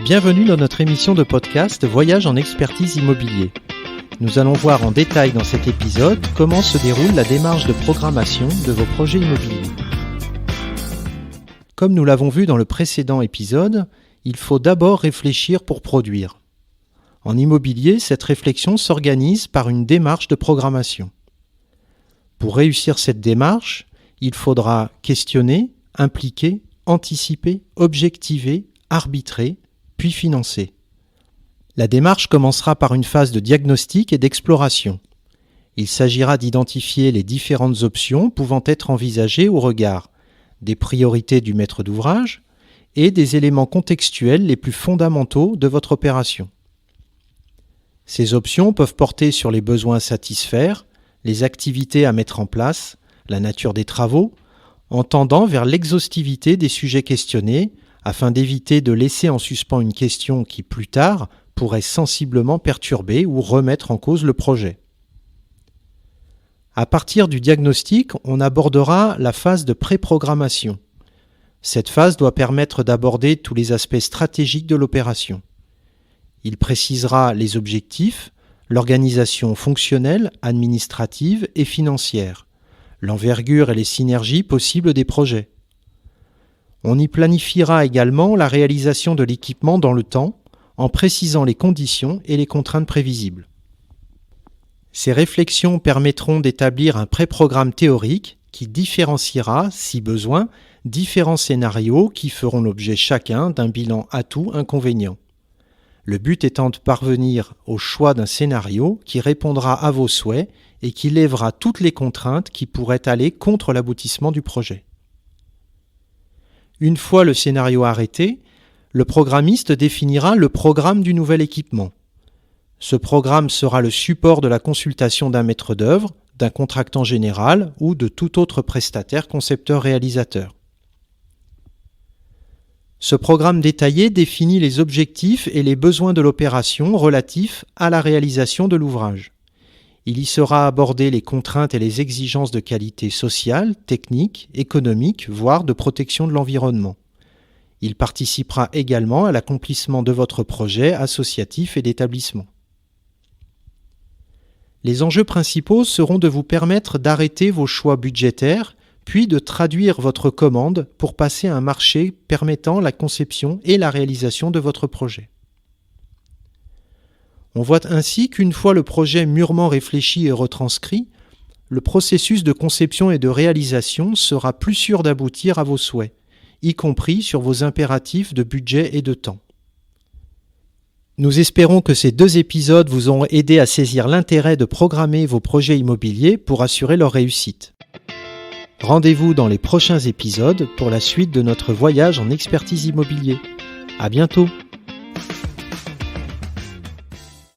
Bienvenue dans notre émission de podcast Voyage en expertise immobilier. Nous allons voir en détail dans cet épisode comment se déroule la démarche de programmation de vos projets immobiliers. Comme nous l'avons vu dans le précédent épisode, il faut d'abord réfléchir pour produire. En immobilier, cette réflexion s'organise par une démarche de programmation. Pour réussir cette démarche, il faudra questionner, impliquer, anticiper, objectiver, arbitrer, puis financer. La démarche commencera par une phase de diagnostic et d'exploration. Il s'agira d'identifier les différentes options pouvant être envisagées au regard des priorités du maître d'ouvrage et des éléments contextuels les plus fondamentaux de votre opération. Ces options peuvent porter sur les besoins à satisfaire, les activités à mettre en place, la nature des travaux, en tendant vers l'exhaustivité des sujets questionnés, afin d'éviter de laisser en suspens une question qui, plus tard, pourrait sensiblement perturber ou remettre en cause le projet. À partir du diagnostic, on abordera la phase de pré-programmation. Cette phase doit permettre d'aborder tous les aspects stratégiques de l'opération. Il précisera les objectifs, l'organisation fonctionnelle, administrative et financière, l'envergure et les synergies possibles des projets. On y planifiera également la réalisation de l'équipement dans le temps, en précisant les conditions et les contraintes prévisibles. Ces réflexions permettront d'établir un pré-programme théorique qui différenciera, si besoin, différents scénarios qui feront l'objet chacun d'un bilan atout-inconvénient. Le but étant de parvenir au choix d'un scénario qui répondra à vos souhaits et qui lèvera toutes les contraintes qui pourraient aller contre l'aboutissement du projet. Une fois le scénario arrêté, le programmiste définira le programme du nouvel équipement. Ce programme sera le support de la consultation d'un maître d'œuvre, d'un contractant général ou de tout autre prestataire concepteur-réalisateur. Ce programme détaillé définit les objectifs et les besoins de l'opération relatifs à la réalisation de l'ouvrage. Il y sera abordé les contraintes et les exigences de qualité sociale, technique, économique, voire de protection de l'environnement. Il participera également à l'accomplissement de votre projet associatif et d'établissement. Les enjeux principaux seront de vous permettre d'arrêter vos choix budgétaires, puis de traduire votre commande pour passer à un marché permettant la conception et la réalisation de votre projet. On voit ainsi qu'une fois le projet mûrement réfléchi et retranscrit, le processus de conception et de réalisation sera plus sûr d'aboutir à vos souhaits, y compris sur vos impératifs de budget et de temps. Nous espérons que ces 2 épisodes vous ont aidé à saisir l'intérêt de programmer vos projets immobiliers pour assurer leur réussite. Rendez-vous dans les prochains épisodes pour la suite de notre voyage en expertise immobilier. À bientôt!